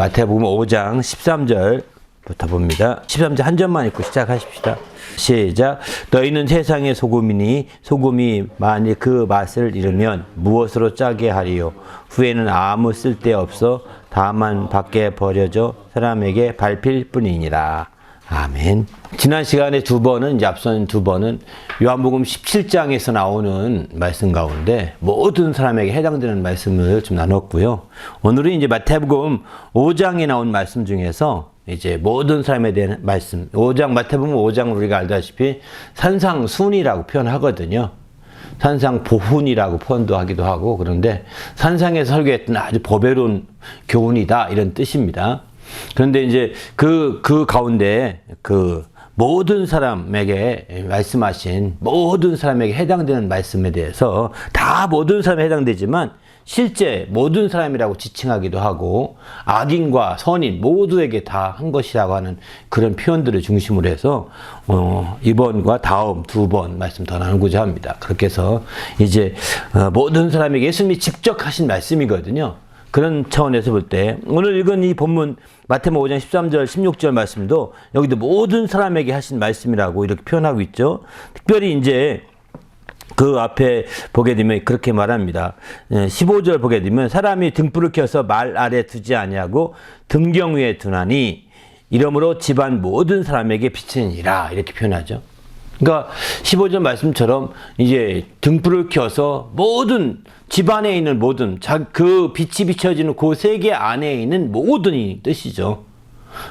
마태복음 5장 13절부터 봅니다. 13절 한 절만 읽고 시작하십시다. 시작. 너희는 세상의 소금이니 소금이 만일 그 맛을 잃으면 무엇으로 짜게 하리요? 후에는 아무 쓸데없어 다만 밖에 버려져 사람에게 밟힐 뿐이니라. 아멘. 지난 시간에 두 번은, 이제 앞선 두 번은 요한복음 17장에서 나오는 말씀 가운데 모든 사람에게 해당되는 말씀을 좀 나눴고요. 오늘은 이제 마태복음 5장에 나온 말씀 중에서 이제 모든 사람에 대한 말씀, 마태복음 5장 우리가 알다시피 산상순이라고 표현하거든요. 산상보훈이라고 표현도 하기도 하고, 그런데 산상에서 설교했던 아주 보배로운 교훈이다, 이런 뜻입니다. 그런데 이제 그 가운데 모든 사람에게 말씀하신 모든 사람에게 해당되는 말씀에 대해서 다 모든 사람에 해당되지만 실제 모든 사람이라고 지칭하기도 하고 악인과 선인 모두에게 다 한 것이라고 하는 그런 표현들을 중심으로 해서 이번과 다음 두 번 말씀 더 나누고자 합니다. 그렇게 해서 이제 모든 사람에게 예수님이 직접 하신 말씀이거든요. 그런 차원에서 볼 때 오늘 읽은 이 본문 마태복음 5장 13절 16절 말씀도 여기도 모든 사람에게 하신 말씀이라고 이렇게 표현하고 있죠. 특별히 이제 그 앞에 보게 되면 그렇게 말합니다. 15절 보게 되면 사람이 등불을 켜서 말 아래 두지 아니하고 등경 위에 두나니 이러므로 집안 모든 사람에게 비치니라, 이렇게 표현하죠. 그러니까 15절 말씀처럼 이제 등불을 켜서 모든 집안에 있는 모든 그 빛이 비춰지는 그 세계 안에 있는 모든이 뜻이죠.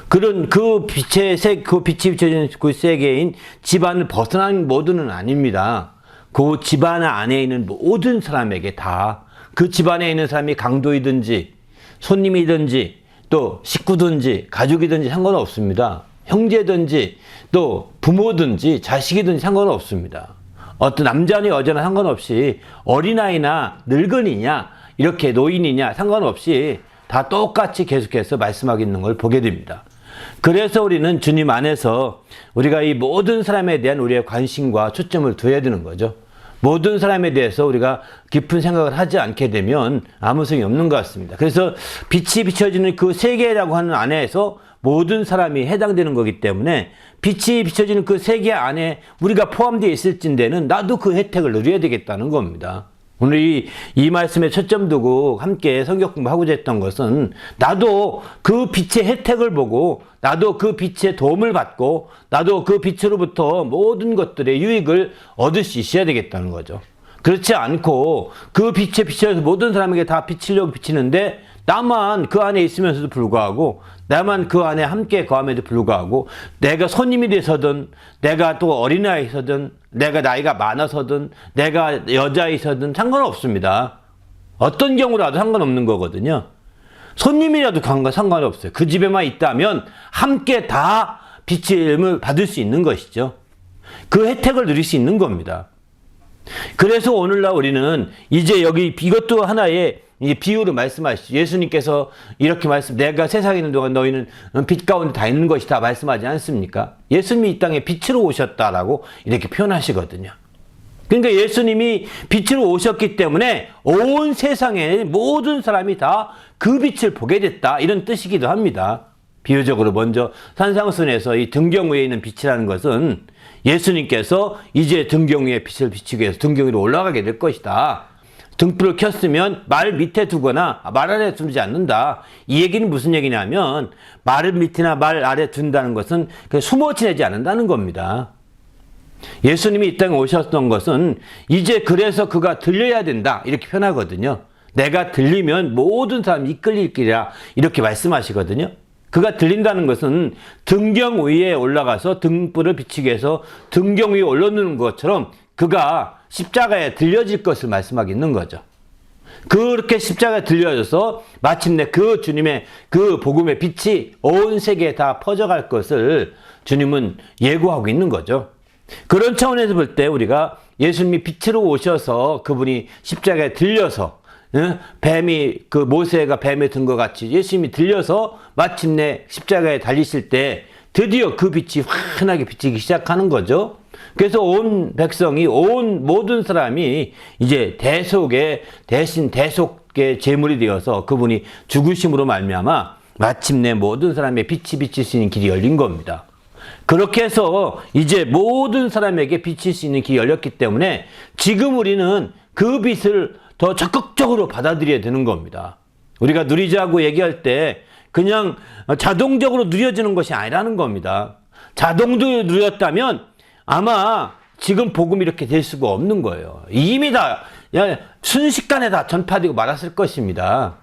그런 그 빛이 비춰지는 그 세계인 집안을 벗어난 모든은 아닙니다. 그 집안 안에 있는 모든 사람에게 다, 그 집안에 있는 사람이 강도이든지 손님이든지 또 식구든지 가족이든지 상관없습니다. 형제든지 또 부모든지 자식이든지 상관없습니다. 어떤 남자나 여자나 상관없이 어린아이나 늙은이냐 이렇게 노인이냐 상관없이 다 똑같이 계속해서 말씀하고 있는 걸 보게 됩니다. 그래서 우리는 주님 안에서 우리가 이 모든 사람에 대한 우리의 관심과 초점을 둬야 되는 거죠. 모든 사람에 대해서 우리가 깊은 생각을 하지 않게 되면 아무 소용이 없는 것 같습니다. 그래서 빛이 비춰지는 그 세계라고 하는 안에서 모든 사람이 해당되는 거기 때문에 빛이 비춰지는 그 세계 안에 우리가 포함되어 있을진데는 나도 그 혜택을 누려야 되겠다는 겁니다. 오늘 이 말씀에 초점 두고 함께 성경 공부하고자 했던 것은 나도 그 빛의 혜택을 보고 나도 그 빛의 도움을 받고 나도 그 빛으로부터 모든 것들의 유익을 얻을 수 있어야 되겠다는 거죠. 그렇지 않고 그 빛에 비춰서 모든 사람에게 다 비치려고 비치는데 나만 그 안에 있으면서도 불구하고 나만 그 안에 함께 거함에도 불구하고 내가 손님이 돼서든 내가 또 어린아이서든 내가 나이가 많아서든 내가 여자이서든 상관없습니다. 어떤 경우라도 상관없는 거거든요. 손님이라도 상관없어요. 그 집에만 있다면 함께 다 빛을 받을 수 있는 것이죠. 그 혜택을 누릴 수 있는 겁니다. 그래서 오늘날 우리는 이제 여기 이것도 하나의 비유로 말씀하시죠. 예수님께서 이렇게 내가 세상에 있는 동안 너희는 빛 가운데 다 있는 것이다 말씀하지 않습니까? 예수님이 이 땅에 빛으로 오셨다라고 이렇게 표현하시거든요. 그러니까 예수님이 빛으로 오셨기 때문에 온 세상의 모든 사람이 다 그 빛을 보게 됐다, 이런 뜻이기도 합니다. 비유적으로 먼저 산상순에서 이 등경 위에 있는 빛이라는 것은 예수님께서 이제 등경 위에 빛을 비추기 위해서 등경 위로 올라가게 될 것이다. 등불을 켰으면 말 밑에 두거나 말 아래 두지 않는다. 이 얘기는 무슨 얘기냐면 말 밑이나 말 아래 둔다는 것은 숨어 지내지 않는다는 겁니다. 예수님이 이 땅에 오셨던 것은 이제 그래서 그가 들려야 된다, 이렇게 표현하거든요. 내가 들리면 모든 사람이 이끌릴 길이라, 이렇게 말씀하시거든요. 그가 들린다는 것은 등경 위에 올라가서 등불을 비추기 위해서 등경 위에 올려놓는 것처럼 그가 십자가에 들려질 것을 말씀하고 있는 거죠. 그렇게 십자가에 들려져서 마침내 그 주님의 그 복음의 빛이 온 세계에 다 퍼져갈 것을 주님은 예고하고 있는 거죠. 그런 차원에서 볼 때 우리가 예수님이 빛으로 오셔서 그분이 십자가에 들려서 뱀이 모세가 뱀에 든 것 같이 예수님이 들려서 마침내 십자가에 달리실 때 드디어 그 빛이 환하게 비치기 시작하는 거죠. 그래서 온 백성이, 온 모든 사람이 이제 대속의 제물이 되어서 그분이 죽으심으로 말미암아 마침내 모든 사람의 빛이 비칠 수 있는 길이 열린 겁니다. 그렇게 해서 이제 모든 사람에게 비칠 수 있는 길이 열렸기 때문에 지금 우리는 그 빛을 더 적극적으로 받아들여야 되는 겁니다. 우리가 누리자고 얘기할 때 그냥 자동적으로 누려지는 것이 아니라는 겁니다. 자동적으로 누렸다면 아마 지금 복음이 이렇게 될 수가 없는 거예요. 이미 다 순식간에 다 전파되고 말았을 것입니다.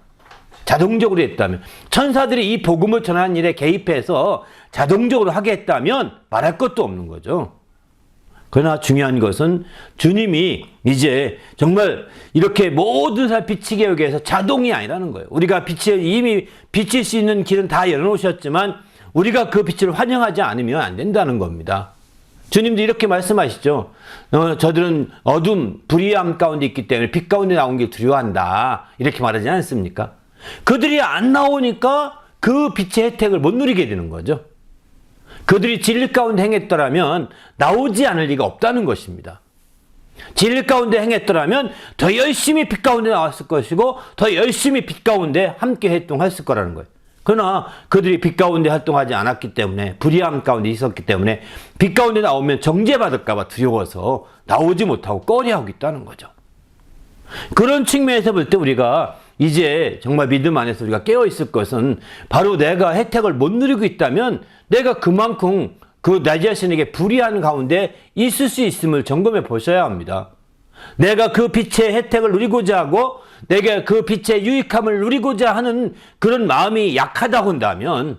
자동적으로 했다면. 천사들이 이 복음을 전하는 일에 개입해서 자동적으로 하게 했다면 말할 것도 없는 거죠. 그러나 중요한 것은 주님이 이제 정말 이렇게 모든 사람 비치게 하기 위해서 자동이 아니라는 거예요. 우리가 이미 비칠 수 있는 길은 다 열어놓으셨지만 우리가 그 빛을 환영하지 않으면 안 된다는 겁니다. 주님도 이렇게 말씀하시죠. 저들은 어둠, 불의함 가운데 있기 때문에 빛 가운데 나온 게 두려워한다. 이렇게 말하지 않습니까? 그들이 안 나오니까 그 빛의 혜택을 못 누리게 되는 거죠. 그들이 진리 가운데 행했더라면 나오지 않을 리가 없다는 것입니다. 진리 가운데 행했더라면 더 열심히 빛 가운데 나왔을 것이고 더 열심히 빛 가운데 함께 활동했을 거라는 거예요. 그러나 그들이 빛 가운데 활동하지 않았기 때문에 불의함 가운데 있었기 때문에 빛 가운데 나오면 정죄받을까 봐 두려워서 나오지 못하고 꺼려하고 있다는 거죠. 그런 측면에서 볼 때 우리가 이제 정말 믿음 안에서 우리가 깨어있을 것은 바로 내가 혜택을 못 누리고 있다면 내가 그만큼 내 자신에게 불의한 가운데 있을 수 있음을 점검해 보셔야 합니다. 내가 그 빛의 혜택을 누리고자 하고 내가 그 빛의 유익함을 누리고자 하는 그런 마음이 약하다고 한다면,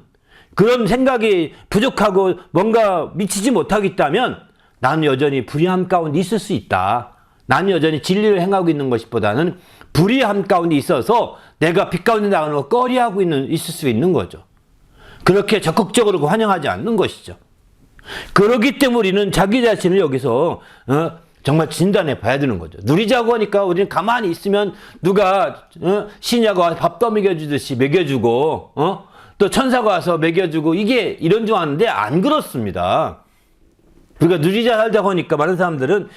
그런 생각이 부족하고 뭔가 미치지 못하겠다면 나는 여전히 불의함 가운데 있을 수 있다. 나는 여전히 진리를 행하고 있는 것보다는 불의함 가운데 있어서 내가 빛 가운데 나가는 거 꺼려하고 있을 수 있는 거죠. 그렇게 적극적으로 환영하지 않는 것이죠. 그렇기 때문에 우리는 자기 자신을 여기서 정말 진단해 봐야 되는 거죠. 누리자고 하니까 우리는 가만히 있으면 누가 신하가 와서 밥 떠먹여주듯이 먹여주고 또 천사가 와서 먹여주고 이게 이런 줄 아는데 안 그렇습니다. 우리가 누리자 살자고 하니까 많은 사람들은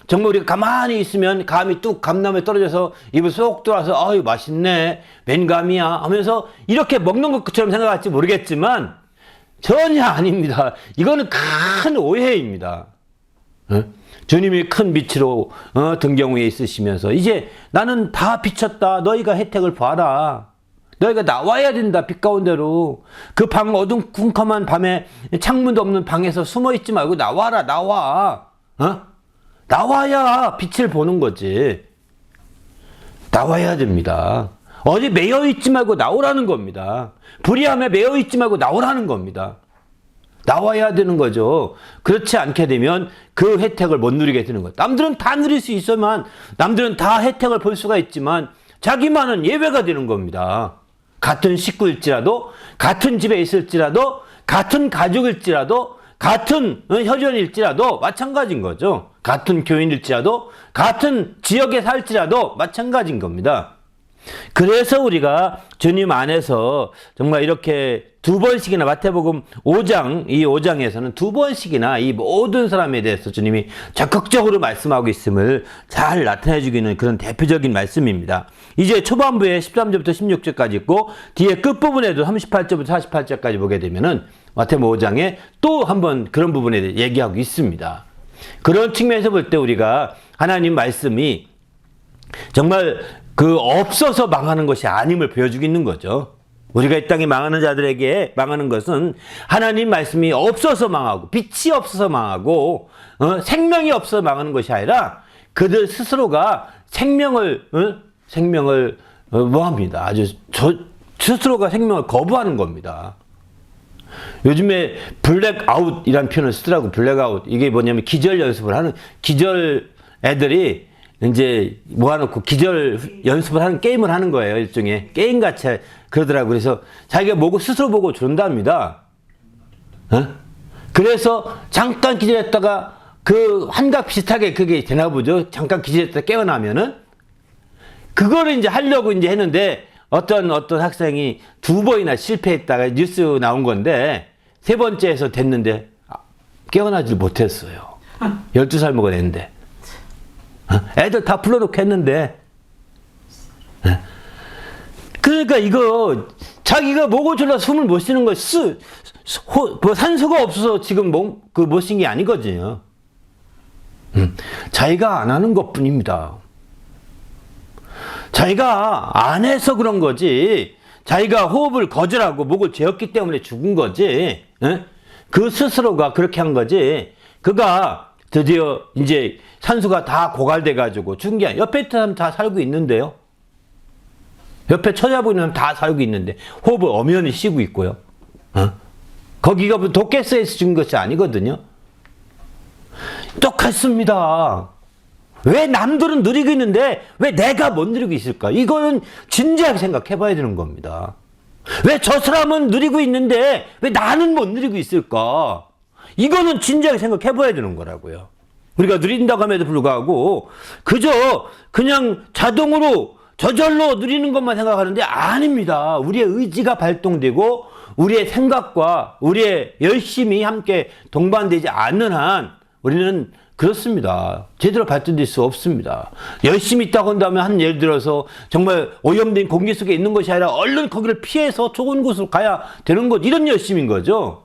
정말 우리가 가만히 있으면 감이 뚝 감나무에 떨어져서 입을 쏙 들어와서 아유 맛있네 웬 감이야 하면서 이렇게 먹는 것처럼 생각할지 모르겠지만 전혀 아닙니다. 이거는 큰 오해입니다. 주님이 큰 빛으로 등경 위에 있으시면서 이제 나는 다 비쳤다. 너희가 혜택을 봐라. 너희가 나와야 된다. 빛 가운데로. 그 방 어둠쿵컴한 밤에 창문도 없는 방에서 숨어있지 말고 나와라. 나와. 나와야 빛을 보는 거지. 나와야 됩니다. 어디 매여있지 말고 나오라는 겁니다. 불의함에 매여있지 말고 나오라는 겁니다. 나와야 되는 거죠. 그렇지 않게 되면 그 혜택을 못 누리게 되는 거예요. 남들은 다 누릴 수 있어만, 남들은 다 혜택을 볼 수가 있지만 자기만은 예외가 되는 겁니다. 같은 식구일지라도, 같은 집에 있을지라도, 같은 가족일지라도, 같은 혈연일지라도 마찬가지인 거죠. 같은 교인일지라도, 같은 지역에 살지라도 마찬가지인 겁니다. 그래서 우리가 주님 안에서 정말 이렇게 두 번씩이나 마태복음 5장, 이 5장에서는 두 번씩이나 이 모든 사람에 대해서 주님이 적극적으로 말씀하고 있음을 잘 나타내 주기는 그런 대표적인 말씀입니다. 이제 초반부에 13절부터 16절까지 있고 뒤에 끝부분에도 38절부터 48절까지 보게 되면은 마태복음 5장에 또 한번 그런 부분에 대해 얘기하고 있습니다. 그런 측면에서 볼 때 우리가 하나님 말씀이 정말 없어서 망하는 것이 아님을 보여주고 있는 거죠. 우리가 이 땅에 망하는 자들에게 망하는 것은 하나님 말씀이 없어서 망하고 빛이 없어서 망하고 생명이 없어서 망하는 것이 아니라 그들 스스로가 생명을 뭐합니다. 아주 스스로가 생명을 거부하는 겁니다. 요즘에 블랙아웃이라는 표현을 쓰더라고. 블랙아웃. 이게 뭐냐면 기절 연습을 하는, 기절 애들이 이제 모아놓고 기절 연습을 하는 게임을 하는 거예요. 일종의 게임같이 그러더라고요. 그래서 자기가 스스로 보고 존답니다. 그래서 잠깐 기절했다가 그 환각 비슷하게 그게 되나 보죠. 잠깐 기절했다가 깨어나면은 그거를 이제 하려고 이제 했는데 어떤 학생이 2번이나 실패했다가 뉴스 나온 건데 3번째에서 됐는데 깨어나질 못했어요. 12살 먹은 애인데. 애들 다 불러놓고 했는데. 그러니까 이거 자기가 목을 졸라 숨을 못 쉬는 거, 뭐 산소가 없어서 지금 못 쉰 게 아니거든요. 자기가 안 하는 것 뿐입니다. 자기가 안 해서 그런 거지, 자기가 호흡을 거절하고 목을 죄었기 때문에 죽은 거지, 그 스스로가 그렇게 한 거지, 그가 드디어 이제 산소가 다 고갈돼가지고 죽은 게 아니야. 옆에 사람 다 살고 있는데요. 옆에 쳐다보는 다 살고 있는데 호흡을 엄연히 쉬고 있고요. 거기가 도깨스에서 죽은 것이 아니거든요. 똑같습니다. 왜 남들은 누리고 있는데 왜 내가 못 누리고 있을까? 이거는 진지하게 생각해 봐야 되는 겁니다. 왜 저 사람은 누리고 있는데 왜 나는 못 누리고 있을까? 이거는 진지하게 생각해 봐야 되는 거라고요. 우리가 누린다고 함에도 불구하고 그저 그냥 자동으로 저절로 누리는 것만 생각하는데 아닙니다. 우리의 의지가 발동되고 우리의 생각과 우리의 열심이 함께 동반되지 않는 한 우리는 그렇습니다. 제대로 발전될 수 없습니다. 열심히 있다고 한다면 예를 들어서 정말 오염된 공기 속에 있는 것이 아니라 얼른 거기를 피해서 좋은 곳으로 가야 되는 것, 이런 열심인 거죠.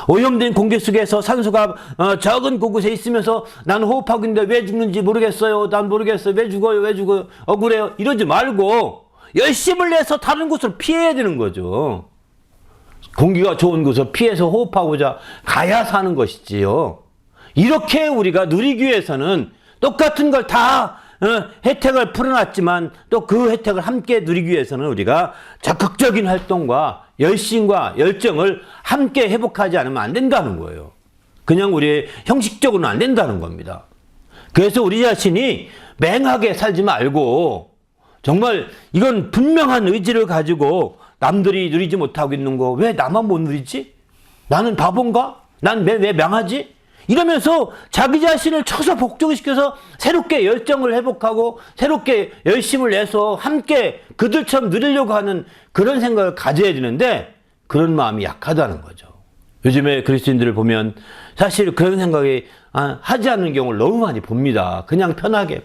오염된 공기 속에서 산소가 적은 곳에 있으면서 나는 호흡하고 있는데 왜 죽는지 모르겠어요. 난 모르겠어요. 왜 죽어요? 억울해요. 이러지 말고 열심을 내서 다른 곳을 피해야 되는 거죠. 공기가 좋은 곳을 피해서 호흡하고자 가야 사는 것이지요. 이렇게 우리가 누리기 위해서는 똑같은 걸 다 혜택을 풀어놨지만 또 그 혜택을 함께 누리기 위해서는 우리가 적극적인 활동과 열심과 열정을 함께 회복하지 않으면 안 된다는 거예요. 그냥 우리 형식적으로는 안 된다는 겁니다. 그래서 우리 자신이 맹하게 살지 말고 정말 이건 분명한 의지를 가지고 남들이 누리지 못하고 있는 거 왜 나만 못 누리지? 나는 바본가? 난 왜 맹하지? 이러면서 자기 자신을 쳐서 복종시켜서 새롭게 열정을 회복하고 새롭게 열심을 내서 함께 그들처럼 누리려고 하는 그런 생각을 가져야 되는데 그런 마음이 약하다는 거죠. 요즘에 그리스도인들을 보면 사실 그런 생각이 하지 않는 경우를 너무 많이 봅니다. 그냥 편하게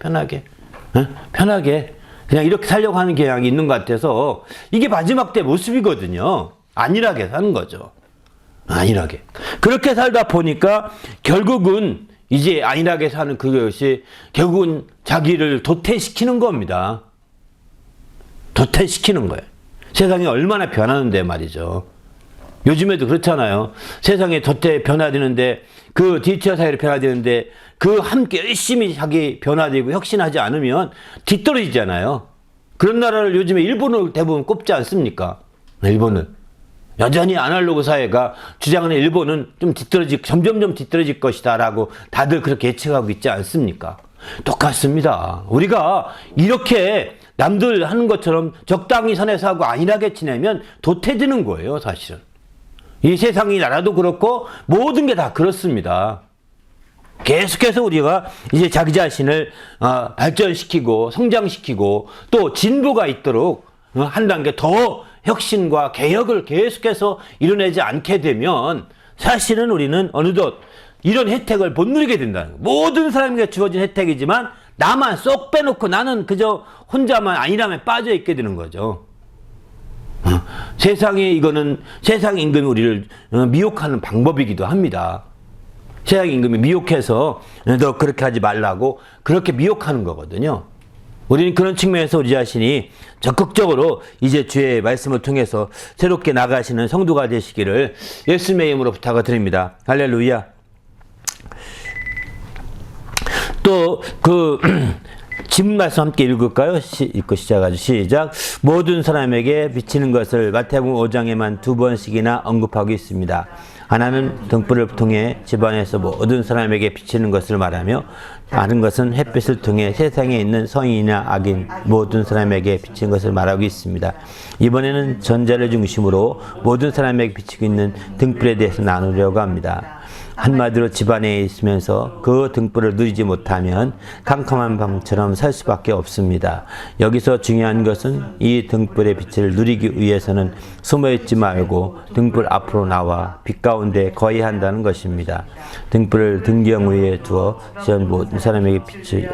그냥 이렇게 살려고 하는 경향이 있는 것 같아서 이게 마지막 때 모습이거든요. 안일하게 사는 거죠. 안일하게. 그렇게 살다 보니까 결국은 이제 안일하게 사는 그것이 결국은 자기를 도태시키는 겁니다. 도태시키는 거예요. 세상이 얼마나 변하는데 말이죠. 요즘에도 그렇잖아요. 세상에 변화되는데 그 디지털 사회로 변화되는데 그 함께 열심히 자기 변화되고 혁신하지 않으면 뒤떨어지잖아요. 그런 나라를 요즘에 일본을 대부분 꼽지 않습니까? 일본은. 여전히 아날로그 사회가 주장하는 일본은 점점점 뒤떨어질 것이다 라고 다들 그렇게 예측하고 있지 않습니까? 똑같습니다. 우리가 이렇게 남들 하는 것처럼 적당히 선에서 하고 안일하게 지내면 도태되는 거예요, 사실은. 이 세상이 나라도 그렇고 모든 게 다 그렇습니다. 계속해서 우리가 이제 자기 자신을 발전시키고 성장시키고 또 진보가 있도록 한 단계 더 혁신과 개혁을 계속해서 이뤄내지 않게 되면 사실은 우리는 어느덧 이런 혜택을 못 누리게 된다는 거예요. 모든 사람에게 주어진 혜택이지만 나만 쏙 빼놓고 나는 그저 혼자만 안일함에 빠져 있게 되는 거죠. 이거는 세상 임금이 우리를 미혹하는 방법이기도 합니다. 세상 임금이 미혹해서 너 그렇게 하지 말라고 그렇게 미혹하는 거거든요. 우리는 그런 측면에서 우리 자신이 적극적으로 이제 주의 말씀을 통해서 새롭게 나가시는 성도가 되시기를 예수님의 이름으로 부탁을 드립니다. 할렐루야. 또 지문 말씀 함께 읽을까요? 읽고 시작하죠. 시작. 모든 사람에게 비치는 것을 마태복음 5장에만 2번씩이나 언급하고 있습니다. 하나는 등불을 통해 집안에서 모든 사람에게 비치는 것을 말하며 다른 것은 햇빛을 통해 세상에 있는 성인이나 악인 모든 사람에게 비치는 것을 말하고 있습니다. 이번에는 전자를 중심으로 모든 사람에게 비치고 있는 등불에 대해서 나누려고 합니다. 한마디로 집안에 있으면서 그 등불을 누리지 못하면 캄캄한 방처럼 살 수밖에 없습니다. 여기서 중요한 것은 이 등불의 빛을 누리기 위해서는 숨어있지 말고 등불 앞으로 나와 빛 가운데 거해야 한다는 것입니다. 등불을 등경 위에 두어 모든 사람에게 빛을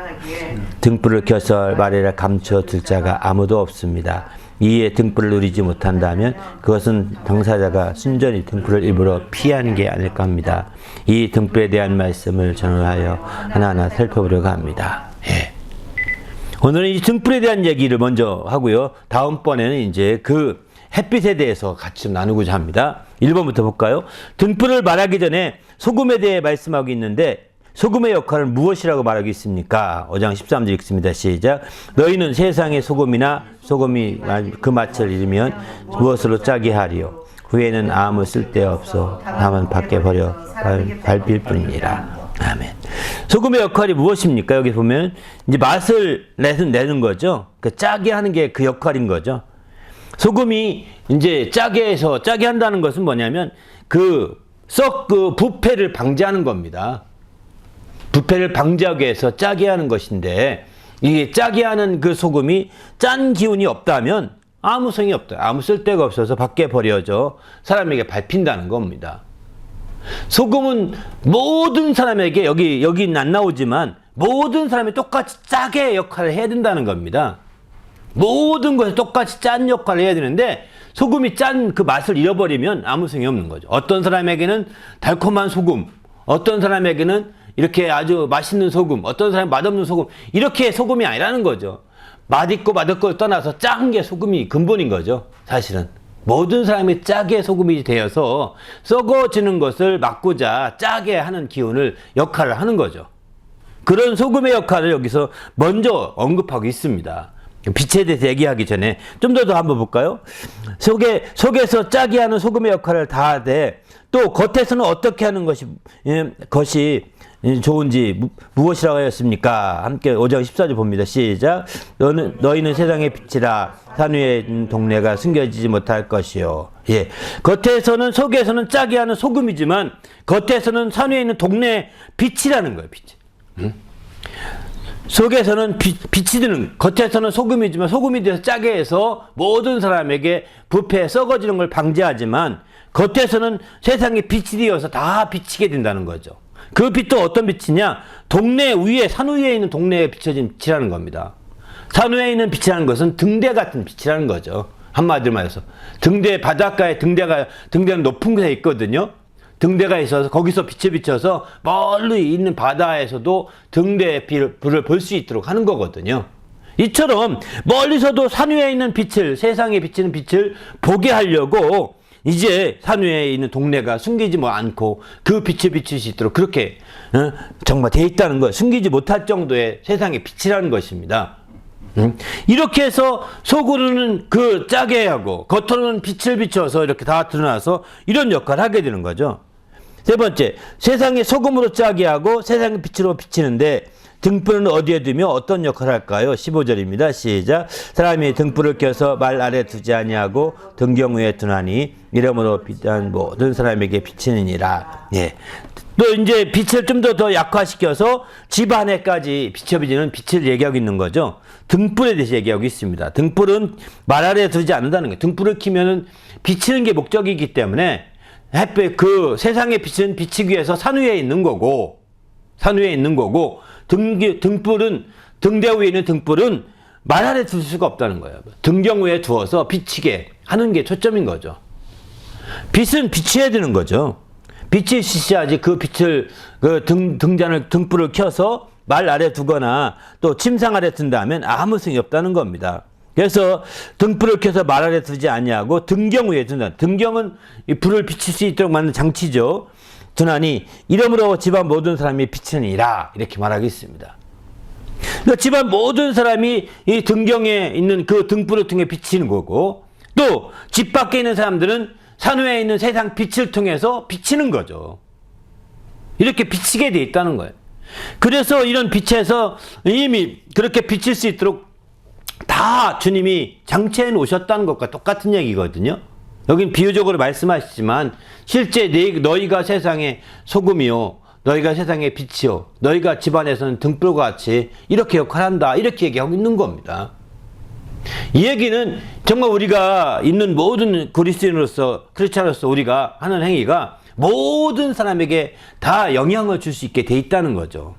등불을 켜서 마레를 감추어 들 자가 아무도 없습니다. 이에 등불을 누리지 못한다면 그것은 당사자가 순전히 등불을 일부러 피하는 게 아닐까 합니다. 이 등불에 대한 말씀을 전하여 하나하나 살펴보려고 합니다. 예. 오늘은 이 등불에 대한 얘기를 먼저 하고요. 다음번에는 이제 그 햇빛에 대해서 같이 좀 나누고자 합니다. 1번부터 볼까요? 등불을 말하기 전에 소금에 대해 말씀하고 있는데 소금의 역할은 무엇이라고 말하고 있습니까? 5장 13절 읽습니다. 시작. 너희는 세상의 소금이나 소금이 그 맛을 잃으면 무엇으로 짜게 하리요? 후에는 아무 쓸데없어 다만 밖에 버려 밟힐 뿐이니라. 아멘. 소금의 역할이 무엇입니까? 여기 보면 이제 맛을 내는 거죠. 그 짜게 하는 게 그 역할인 거죠. 소금이 이제 짜게 한다는 것은 뭐냐면 그 부패를 방지하는 겁니다. 부패를 방지하기 위해서 짜게 하는 것인데 이게 짜게 하는 그 소금이 짠 기운이 없다면 아무 소용이 없다. 아무 쓸데가 없어서 밖에 버려져 사람에게 밟힌다는 겁니다. 소금은 모든 사람에게 여기는 안 나오지만 모든 사람이 똑같이 짜게 역할을 해야 된다는 겁니다. 모든 것에 똑같이 짠 역할을 해야 되는데 소금이 짠 그 맛을 잃어버리면 아무 소용이 없는 거죠. 어떤 사람에게는 달콤한 소금, 어떤 사람에게는 이렇게 아주 맛있는 소금, 어떤 사람은 맛없는 소금, 이렇게 소금이 아니라는 거죠. 맛있고 맛없고를 떠나서 짠 게 소금이 근본인 거죠. 사실은 모든 사람이 짜게 소금이 되어서 썩어지는 것을 막고자 짜게 하는 역할을 하는 거죠. 그런 소금의 역할을 여기서 먼저 언급하고 있습니다. 빛에 대해서 얘기하기 전에 좀 더 한번 볼까요? 속에서 짜게 하는 소금의 역할을 다하되 또 겉에서는 어떻게 하는 것이 좋은지 무엇이라고 하였습니까? 함께 5장 14절 봅니다. 시작. 너희는 세상의 빛이라 산 위에 있는 동네가 숨겨지지 못할 것이요. 예. 속에서는 짜게 하는 소금이지만 겉에서는 산 위에 있는 동네 빛이라는 거예요. 빛. 속에서는 빛이 드는, 겉에서는 소금이지만 소금이 돼서 짜게 해서 모든 사람에게 부패 썩어지는 걸 방지하지만 겉에서는 세상에 빛이 되어서 다 비치게 된다는 거죠. 그 빛도 어떤 빛이냐? 동네 위에, 산 위에 있는 동네에 비춰진 빛이라는 겁니다. 산 위에 있는 빛이라는 것은 등대 같은 빛이라는 거죠. 한마디로 말해서. 바닷가에 등대는 높은 곳에 있거든요. 등대가 있어서 거기서 빛을 비춰서 멀리 있는 바다에서도 등대의 불을 볼 수 있도록 하는 거거든요. 이처럼 멀리서도 산 위에 있는 빛을, 세상에 비치는 빛을 보게 하려고 이제 산 위에 있는 동네가 숨기지 않고 그 빛을 비칠 수 있도록 그렇게 정말 돼 있다는 거, 숨기지 못할 정도의 세상의 빛이라는 것입니다. 이렇게 해서 속으로는 그 짜게 하고 겉으로는 빛을 비춰서 이렇게 다 드러나서 이런 역할을 하게 되는 거죠. 세 번째, 세상의 소금으로 짜게 하고 세상의 빛으로 비치는데 등불은 어디에 두며 어떤 역할을 할까요? 15절입니다. 시작. 사람이 등불을 켜서 말 아래 두지 아니하고 등경 위에 두나니 이러므로 빛한 모든 사람에게 비치느니라. 예. 또 이제 빛을 좀 더 약화시켜서 집 안에까지 비춰지는 빛을 얘기하고 있는 거죠. 등불에 대해서 얘기하고 있습니다. 등불은 말 아래 두지 않는다는 거예요. 등불을 켜면은 비치는 게 목적이기 때문에 햇빛, 그 세상의 빛은 비치기 위해서 산 위에 있는 거고 등불은, 등대 위에 있는 등불은 말 아래 둘 수가 없다는 거예요. 등경 위에 두어서 비치게 하는 게 초점인 거죠. 빛은 비치해야 되는 거죠. 빛이 있어야지 그 빛을, 등불을 켜서 말 아래 두거나 또 침상 아래 둔다면 아무 소용이 없다는 겁니다. 그래서 등불을 켜서 말 아래 두지 아니하고 등경 위에 둔다. 등경은 이 불을 비칠 수 있도록 만든 장치죠. 두나니 이러므로 집안 모든 사람이 비치느니라 이렇게 말하고 있습니다. 그러니까 집안 모든 사람이 이 등경에 있는 그 등불을 통해 비치는 거고 또 집 밖에 있는 사람들은 산 위에 있는 세상 빛을 통해서 비치는 거죠. 이렇게 비치게 돼 있다는 거예요. 그래서 이런 빛에서 이미 그렇게 비칠 수 있도록 다 주님이 장치해 놓으셨다는 것과 똑같은 얘기거든요. 여긴 비유적으로 말씀하시지만 실제 너희가 세상의 소금이요, 너희가 세상의 빛이요, 너희가 집안에서는 등불과 같이 이렇게 역할한다, 이렇게 얘기하고 있는 겁니다. 이 얘기는 정말 우리가 있는 모든 그리스도인으로서, 크리스찬으로서 우리가 하는 행위가 모든 사람에게 다 영향을 줄 수 있게 돼 있다는 거죠.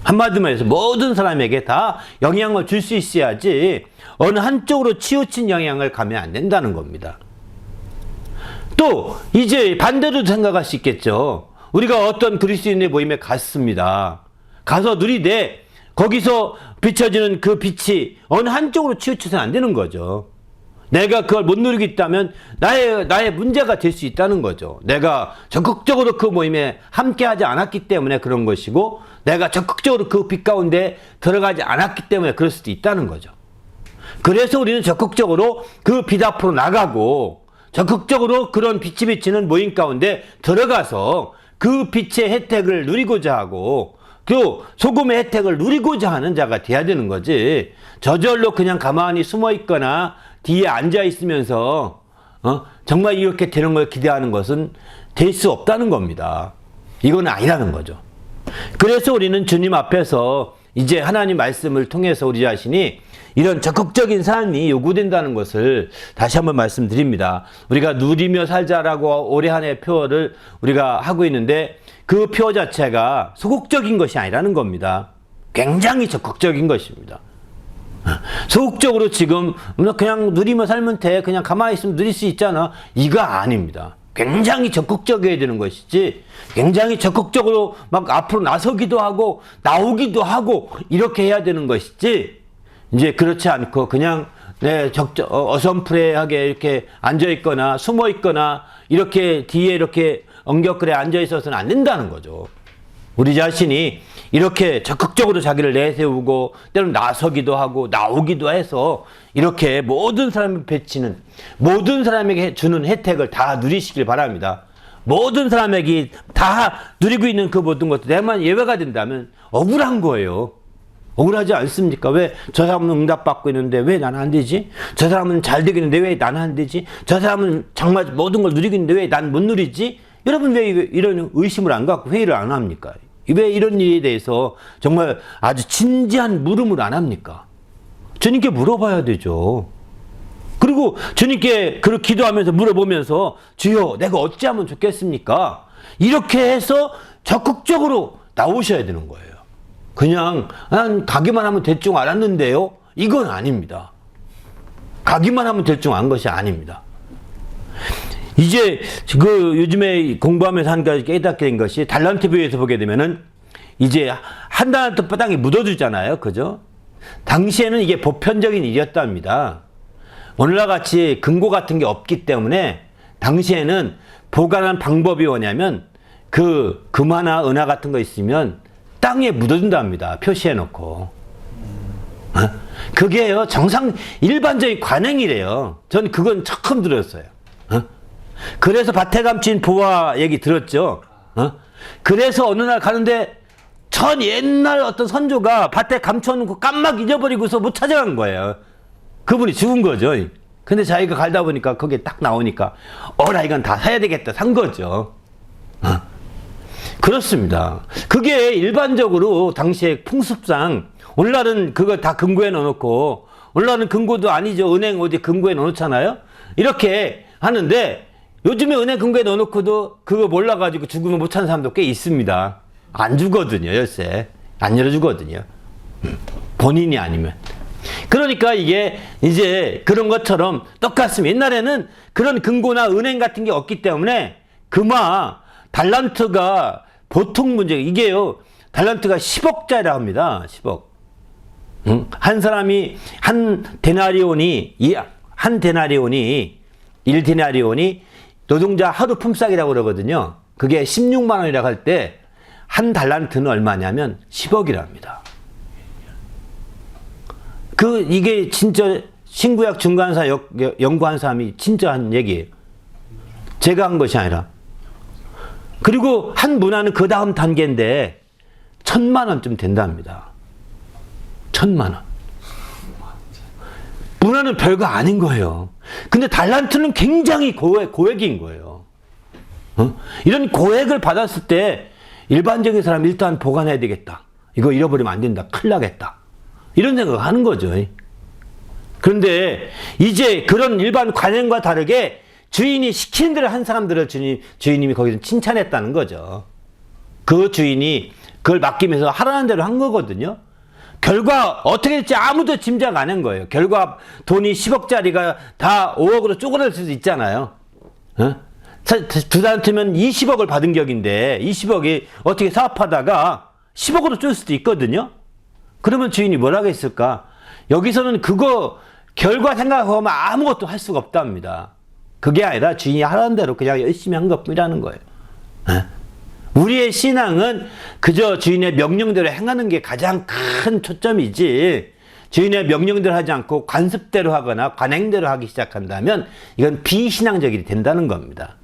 한마디로 해서 모든 사람에게 다 영향을 줄 수 있어야지 어느 한쪽으로 치우친 영향을 가면 안 된다는 겁니다. 또 이제 반대로 생각할 수 있겠죠. 우리가 어떤 그리스도인의 모임에 갔습니다. 가서 누리되 거기서 비춰지는 그 빛이 어느 한쪽으로 치우쳐서는 안 되는 거죠. 내가 그걸 못 누리고 있다면 나의 문제가 될 수 있다는 거죠. 내가 적극적으로 그 모임에 함께하지 않았기 때문에 그런 것이고, 내가 적극적으로 그 빛 가운데 들어가지 않았기 때문에 그럴 수도 있다는 거죠. 그래서 우리는 적극적으로 그 빛 앞으로 나가고 적극적으로 그런 빛이 비치는 모임 가운데 들어가서 그 빛의 혜택을 누리고자 하고 그 소금의 혜택을 누리고자 하는 자가 돼야 되는 거지. 저절로 그냥 가만히 숨어 있거나 뒤에 앉아 있으면서 정말 이렇게 되는 걸 기대하는 것은 될 수 없다는 겁니다. 이건 아니라는 거죠. 그래서 우리는 주님 앞에서 이제 하나님 말씀을 통해서 우리 자신이 이런 적극적인 삶이 요구된다는 것을 다시 한번 말씀드립니다. 우리가 누리며 살자라고 올해 한 해 표어를 우리가 하고 있는데 그 표어 자체가 소극적인 것이 아니라는 겁니다. 굉장히 적극적인 것입니다. 소극적으로 지금 그냥 누리며 살면 돼, 그냥 가만히 있으면 누릴 수 있잖아, 이거 아닙니다. 굉장히 적극적이어야 되는 것이지, 굉장히 적극적으로 막 앞으로 나서기도 하고 나오기도 하고 이렇게 해야 되는 것이지, 이제 그렇지 않고 그냥 어선프레하게 이렇게 앉아 있거나 숨어 있거나 이렇게 뒤에 이렇게 엉겨끌에 앉아 있어서는 안 된다는 거죠. 우리 자신이 이렇게 적극적으로 자기를 내세우고 때로는 나서기도 하고 나오기도 해서 이렇게 모든 사람을 배치는, 모든 사람에게 주는 혜택을 다 누리시길 바랍니다. 모든 사람에게 다 누리고 있는 그 모든 것도 내만 예외가 된다면 억울한 거예요. 억울하지 않습니까? 왜 저 사람은 응답받고 있는데 왜 나는 안 되지? 저 사람은 잘 되고 있는데 왜 나는 안 되지? 저 사람은 정말 모든 걸 누리고 있는데 왜 난 못 누리지? 여러분 왜 이런 의심을 안 갖고 회의를 안 합니까? 왜 이런 일에 대해서 정말 아주 진지한 물음을 안 합니까? 주님께 물어봐야 되죠. 그리고 주님께 그렇게 기도하면서 물어보면서 주여 내가 어찌하면 좋겠습니까? 이렇게 해서 적극적으로 나오셔야 되는 거예요. 그냥 가기만 하면 될 줄 알았는데요, 이건 아닙니다. 가기만 하면 될 줄 안 것이 아닙니다. 이제 그 요즘에 공부하면서 한 가지 깨닫게 된 것이, 달란트 비유에서 보게 되면은 이제 한 달란트 땅에 묻어주잖아요, 그죠? 당시에는 이게 보편적인 일이었답니다. 오늘날 같이 금고 같은 게 없기 때문에 당시에는 보관하는 방법이 뭐냐면 그 금화나 은화 같은 거 있으면 땅에 묻어준답니다. 표시해 놓고. 그게요, 일반적인 관행이래요. 전 그건 처음 들었어요. 그래서 밭에 감춘 보화 얘기 들었죠. 그래서 어느 날 가는데 전 옛날 어떤 선조가 밭에 감춰놓고 깜막 잊어버리고서 못 찾아간 거예요. 그분이 죽은 거죠. 근데 자기가 갈다 보니까 거기에 딱 나오니까 어라 이건 다 사야 되겠다 산 거죠. 그렇습니다. 그게 일반적으로 당시의 풍습상, 오늘날은 그걸 다 금고에 넣어놓고, 오늘날은 금고도 아니죠. 은행 어디 금고에 넣어놓잖아요. 이렇게 하는데 요즘에 은행 금고에 넣어놓고도 그거 몰라가지고 죽으면 못 찾는 사람도 꽤 있습니다. 안 주거든요, 열쇠. 안 열어주거든요. 본인이 아니면. 그러니까 이게 이제 그런 것처럼 똑같습니다. 옛날에는 그런 금고나 은행 같은 게 없기 때문에 금화, 달란트가 보통 문제가, 이게요, 달란트가 10억짜리라 합니다. 10억. 한 사람이 한 데나리온이 1데나리온이 노동자 하루 품삯이라고 그러거든요. 그게 16만 원이라고 할 때 한 달란트는 얼마냐면 10억이랍니다. 이게 진짜 신구약 중간사 연구한 사람이 진짜 한 얘기예요. 제가 한 것이 아니라. 그리고 한 문화는 그 다음 단계인데 1,000만 원쯤 된답니다. 1,000만 원. 문화는 별거 아닌 거예요. 근데 달란트는 굉장히 고액인 거예요. 이런 고액을 받았을 때 일반적인 사람 일단 보관해야 되겠다. 이거 잃어버리면 안 된다. 큰일 나겠다. 이런 생각을 하는 거죠. 그런데 이제 그런 일반 관행과 다르게 주인이 시키는 대로 한 사람들을 주인님이 거기서 칭찬했다는 거죠. 그 주인이 그걸 맡기면서 하라는 대로 한 거거든요. 결과 어떻게 될지 아무도 짐작 안 한 거예요. 결과 돈이 10억짜리가 다 5억으로 쪼그라들 수도 있잖아요. 어? 두 달쯤면 20억을 받은 격인데 20억이 어떻게 사업하다가 10억으로 줄 수도 있거든요. 그러면 주인이 뭘 하겠을까? 여기서는 그거 결과 생각하면 아무것도 할 수가 없답니다. 그게 아니라 주인이 하라는 대로 그냥 열심히 한 것뿐이라는 거예요. 우리의 신앙은 그저 주인의 명령대로 행하는 게 가장 큰 초점이지, 주인의 명령대로 하지 않고 관습대로 하거나 관행대로 하기 시작한다면 이건 비신앙적이 된다는 겁니다.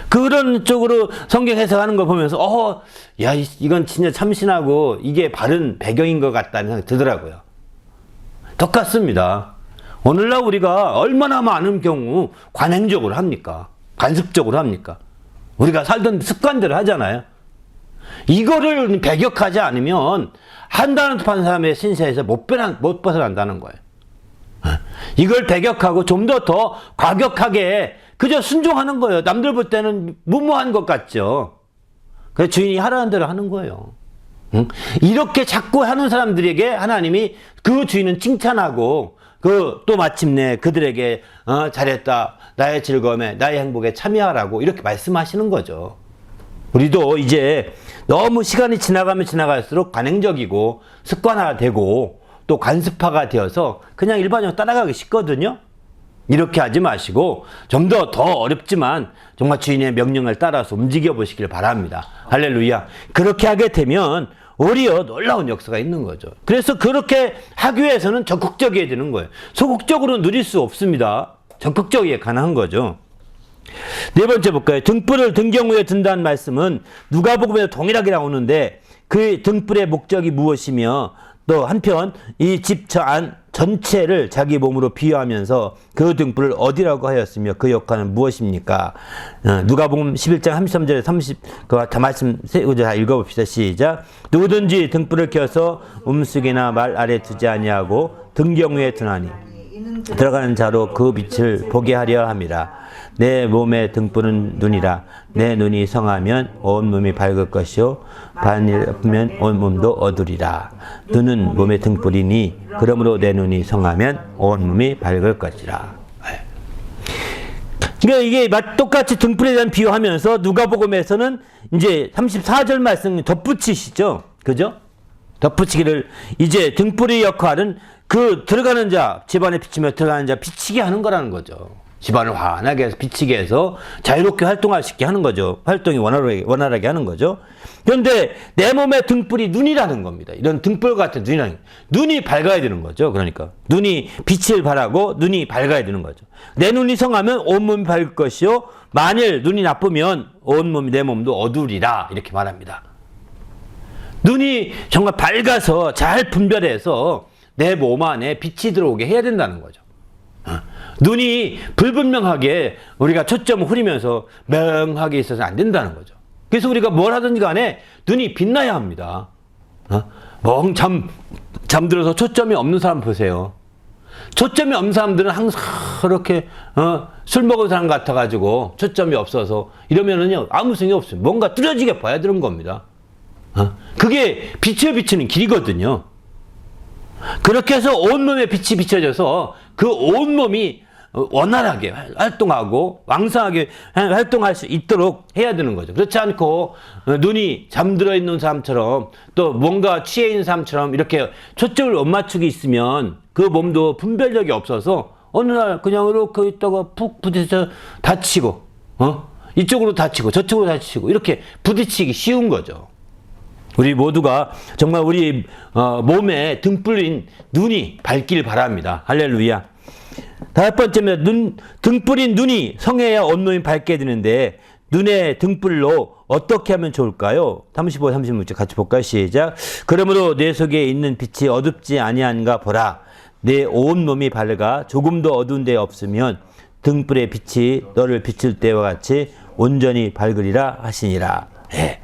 그런 쪽으로 성경 해석하는 걸 보면서 야, 이건 진짜 참신하고 이게 바른 배경인 것 같다는 생각이 들더라고요. 똑같습니다. 오늘날 우리가 얼마나 많은 경우 관행적으로 합니까? 관습적으로 합니까? 우리가 살던 습관대로 하잖아요. 이거를 배격하지 않으면 한다는 사람의 신세에서 못 벗어난다는 거예요. 이걸 배격하고 좀 더 과격하게 그저 순종하는 거예요. 남들 볼 때는 무모한 것 같죠. 그래서 주인이 하라는 대로 하는 거예요. 이렇게 자꾸 하는 사람들에게 하나님이 그 주인은 칭찬하고 또 마침내 그들에게 잘했다, 나의 즐거움에 나의 행복에 참여하라고 이렇게 말씀하시는 거죠. 우리도 이제 너무 시간이 지나가면 지나갈수록 관행적이고 습관화되고 또 관습화가 되어서 그냥 일반적으로 따라가기 쉽거든요. 이렇게 하지 마시고 좀 더 어렵지만 정말 주인의 명령을 따라서 움직여 보시길 바랍니다. 할렐루야. 그렇게 하게 되면 오히려 놀라운 역사가 있는 거죠. 그래서 그렇게 하기 위해서는 적극적이어야 되는 거예요. 소극적으로 누릴 수 없습니다. 적극적이어야 가능한 거죠. 네 번째 볼까요? 등불을 등경 위에 든다는 말씀은 누가복음에도 동일하게 나오는데 그 등불의 목적이 무엇이며 또 한편 이 집 안 전체를 자기 몸으로 비유하면서 그 등불을 어디라고 하였으며 그 역할은 무엇입니까? 누가복음 11장 33절에 30, 다 말씀 다 읽어봅시다. 시작. 누구든지 등불을 켜서 음식이나 말 아래 두지 아니하고 등경 위에 두나니 들어가는 자로 그 빛을 보게 하려 함이라. 내 몸의 등불은 눈이라. 내 눈이 성하면 온 몸이 밝을 것이요 반이면 온 몸도 어두리라. 눈은 몸의 등불이니 그러므로 내 눈이 성하면 온 몸이 밝을 것이라. 그러니까 이게 똑같이 등불에 대한 비유하면서 누가복음에서는 이제 34절 말씀 덧붙이시죠. 그죠? 덧붙이기를 이제 등불의 역할은 그 들어가는 자, 집안에 비치며 들어가는 자 비치게 하는 거라는 거죠. 집안을 환하게 해서 비치게 해서 자유롭게 활동할 수 있게 하는 거죠. 활동이 원활하게 하는 거죠. 그런데 내 몸의 등불이 눈이라는 겁니다. 이런 등불 같은 눈이 밝아야 되는 거죠. 그러니까 눈이 빛을 발하고 눈이 밝아야 되는 거죠. 내 눈이 성하면 온몸이 밝을 것이요 만일 눈이 나쁘면 온몸이 내 몸도 어두리라 이렇게 말합니다. 눈이 정말 밝아서 잘 분별해서 내 몸 안에 빛이 들어오게 해야 된다는 거죠. 눈이 불분명하게 우리가 초점을 흐리면서 맹하게 있어서 안 된다는 거죠. 그래서 우리가 뭘 하든지 간에 눈이 빛나야 합니다. 잠들어서 초점이 없는 사람 보세요. 초점이 없는 사람들은 항상 그렇게 술 먹은 사람 같아가지고 초점이 없어서 이러면은요 아무 소용이 없어요. 뭔가 뚜렷하게 봐야 되는 겁니다. 그게 빛을 비추는 길이거든요. 그렇게 해서 온몸에 빛이 비춰져서 그 온몸이 원활하게 활동하고 왕성하게 활동할 수 있도록 해야 되는 거죠. 그렇지 않고 눈이 잠들어 있는 사람처럼 또 뭔가 취해 있는 사람처럼 이렇게 초점을 못 맞추고 있으면 그 몸도 분별력이 없어서 어느 날 그냥 이렇게 있다가 푹 부딪혀 다치고 이쪽으로 다치고 저쪽으로 다치고 이렇게 부딪히기 쉬운 거죠. 우리 모두가 정말 우리 몸에 등불인 눈이 밝길 바랍니다. 할렐루야. 다섯 번째는 등불인 눈이 성해야 온몸이 밝게 되는데 눈의 등불로 어떻게 하면 좋을까요? 35, 36절 같이 볼까요? 시작. 그러므로 내 속에 있는 빛이 어둡지 아니한가 보라. 내 온몸이 밝아 조금도 어두운 데 없으면 등불의 빛이 너를 비출 때와 같이 온전히 밝으리라 하시니라. 네.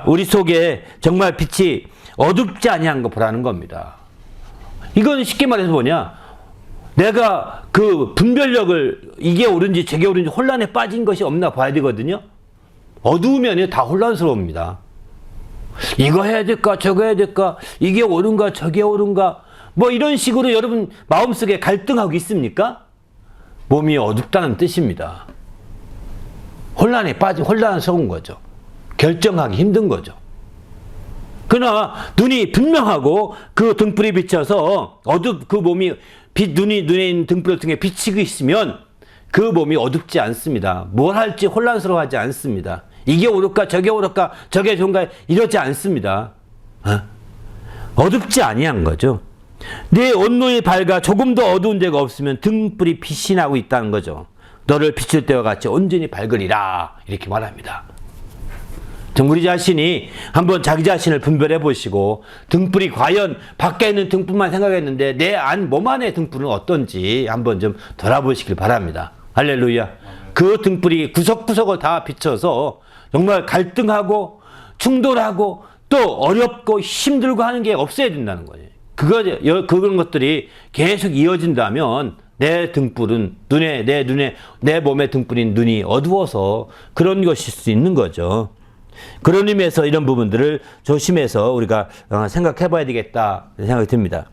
우리 속에 정말 빛이 어둡지 아니한 거 보라는 겁니다. 이건 쉽게 말해서 뭐냐? 내가 그 분별력을 이게 옳은지 저게 옳은지 혼란에 빠진 것이 없나 봐야 되거든요. 어두우면 다 혼란스러웁니다. 이거 해야 될까 저거 해야 될까 이게 옳은가 저게 옳은가 뭐 이런 식으로 여러분 마음속에 갈등하고 있습니까? 몸이 어둡다는 뜻입니다. 혼란스러운 거죠. 결정하기 힘든 거죠. 그러나 눈이 분명하고 그 등불이 비쳐서 그 몸이 눈에 있는 등불을 통해 비치고 있으면 그 몸이 어둡지 않습니다. 뭘 할지 혼란스러워하지 않습니다. 이게 옳을까 저게 옳을까 저게 좋은가 이러지 않습니다. 어둡지 아니한 거죠. 내 온몸이 밝아 조금도 어두운 데가 없으면 등불이 빛이 나고 있다는 거죠. 너를 비출 때와 같이 온전히 밝으리라 이렇게 말합니다. 우리 자신이 한번 자기 자신을 분별해 보시고 등불이 과연 밖에 있는 등불만 생각했는데 내 몸 안의 등불은 어떤지 한번 좀 돌아보시길 바랍니다. 할렐루야. 그 등불이 구석구석을 다 비춰서 정말 갈등하고 충돌하고 또 어렵고 힘들고 하는 게 없어야 된다는 거예요. 그런 것들이 계속 이어진다면 내 등불은 내 몸의 등불인 눈이 어두워서 그런 것일 수 있는 거죠. 그런 의미에서 이런 부분들을 조심해서 우리가 생각해 봐야 되겠다 생각이 듭니다.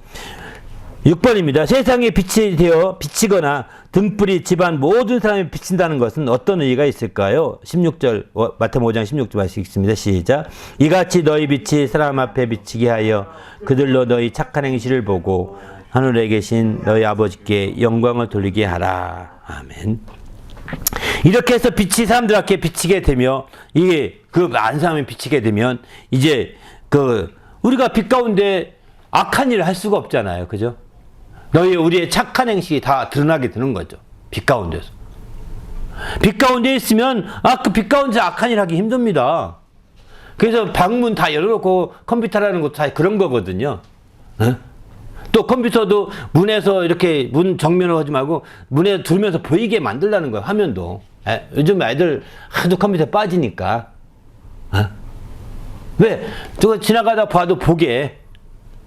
6번입니다. 세상에 빛이 되어 비치거나 등불이 집안 모든 사람이 비친다는 것은 어떤 의미가 있을까요? 16절 마태복음 5장 16절 말씀 읽습니다. 시작. 이같이 너희 빛이 사람 앞에 비치게 하여 그들로 너희 착한 행실을 보고 하늘에 계신 너희 아버지께 영광을 돌리게 하라. 아멘. 이렇게 해서 빛이 사람들 앞에 비치게 되며 이게 그 많은 사람이 비치게 되면 이제 우리가 빛 가운데 악한 일을 할 수가 없잖아요. 그죠? 우리의 착한 행실이 다 드러나게 되는 거죠. 빛 가운데서. 빛 가운데 있으면 그 빛 가운데서 악한 일 하기 힘듭니다. 그래서 방문 다 열어놓고 컴퓨터라는 것도 다 그런 거거든요. 또 컴퓨터도 문에서 이렇게 문 정면으로 하지 말고 문에 두면서 보이게 만들라는 거예요. 화면도. 요즘 애들 하도 컴퓨터에 빠지니까. 왜? 저거 지나가다 봐도 보게.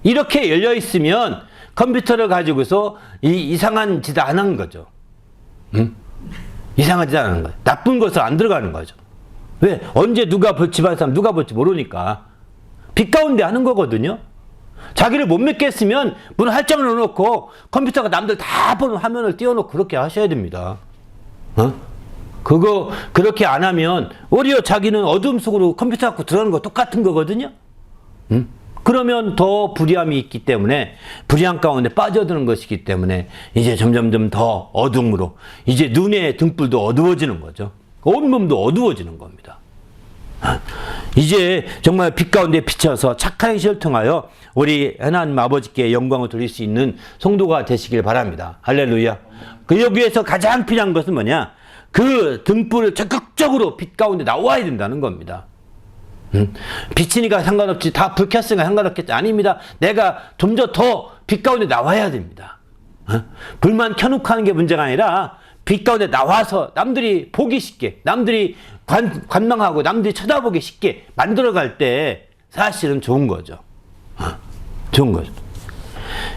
이렇게 열려 있으면 컴퓨터를 가지고서 이상한 짓 안 하는 거죠. 이상한 짓 안 하는 거예요. 나쁜 것을 안 들어가는 거죠. 왜? 언제 집안 사람 누가 볼지 모르니까. 빛 가운데 하는 거거든요. 자기를 못 믿겠으면 문 활짝 넣어놓고 컴퓨터가 남들 다 보는 화면을 띄워놓고 그렇게 하셔야 됩니다. 그렇게 안 하면 오히려 자기는 어둠 속으로 컴퓨터 갖고 들어가는 거 똑같은 거거든요. 그러면 더 불의함이 있기 때문에 불의함 가운데 빠져드는 것이기 때문에 이제 점점점 더 어둠으로 이제 눈의 등불도 어두워지는 거죠. 온몸도 어두워지는 겁니다. 이제 정말 빛 가운데 비춰서 착한 행실을 통하여 우리 하나님 아버지께 영광을 돌릴 수 있는 성도가 되시길 바랍니다. 할렐루야. 여기에서 가장 필요한 것은 뭐냐? 그 등불을 적극적으로 빛 가운데 나와야 된다는 겁니다. 비치니까 상관없지, 다 불 켰으니까 상관없겠지. 아닙니다. 내가 좀 더 빛 가운데 나와야 됩니다. 불만 켜놓고 하는 게 문제가 아니라 빛 가운데 나와서 남들이 보기 쉽게, 남들이 관망하고 남들이 쳐다보기 쉽게 만들어갈 때 사실은 좋은 거죠. 좋은 거죠.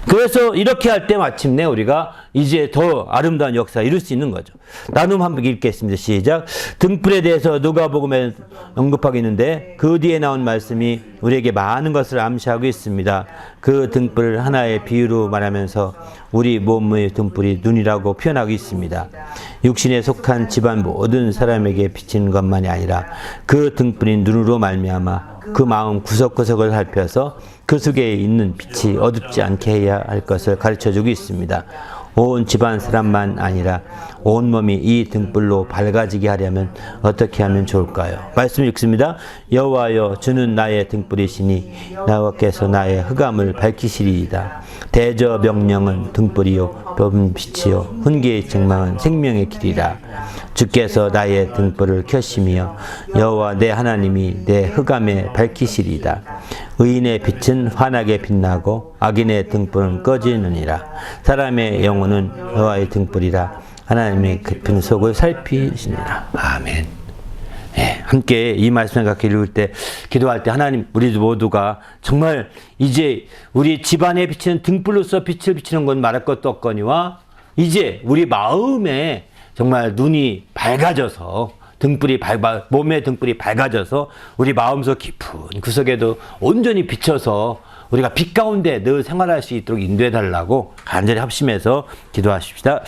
그래서 이렇게 할 때 마침내 우리가 이제 더 아름다운 역사 이룰 수 있는 거죠. 나눔 한번 읽겠습니다. 시작. 등불에 대해서 누가복음에 언급하고 있는데 그 뒤에 나온 말씀이 우리에게 많은 것을 암시하고 있습니다. 그 등불을 하나의 비유로 말하면서 우리 몸의 등불이 눈이라고 표현하고 있습니다. 육신에 속한 집안 모든 사람에게 비치는 것만이 아니라 그 등불인 눈으로 말미암아 그 마음 구석구석을 살펴서 그 속에 있는 빛이 어둡지 않게 해야 할 것을 가르쳐주고 있습니다. 온 집안 사람만 아니라 온몸이 이 등불로 밝아지게 하려면 어떻게 하면 좋을까요? 말씀 읽습니다. 여호와여 주는 나의 등불이시니 나와께서 나의 흑암을 밝히시리이다. 대저 명령은 등불이요 벼은 빛이요 훈계의 책망은 생명의 길이라. 주께서 나의 등불을 켜시며 여호와 내 하나님이 내 흑암에 밝히시리이다. 의인의 빛은 환하게 빛나고 악인의 등불은 꺼지느니라. 사람의 영혼은 여호와의 등불이라. 하나님의 깊은 속을 살피시니라. 아멘. 네, 함께 이 말씀을 갖고 읽을 때, 기도할 때 하나님 우리 모두가 정말 이제 우리 집안에 비치는 등불로서 빛을 비치는 건 말할 것도 없거니와 이제 우리 마음에 정말 눈이 밝아져서 등불이 몸의 등불이 밝아져서 우리 마음속 깊은 구석에도 온전히 비춰서 우리가 빛 가운데 늘 생활할 수 있도록 인도해 달라고 간절히 합심해서 기도하십시다.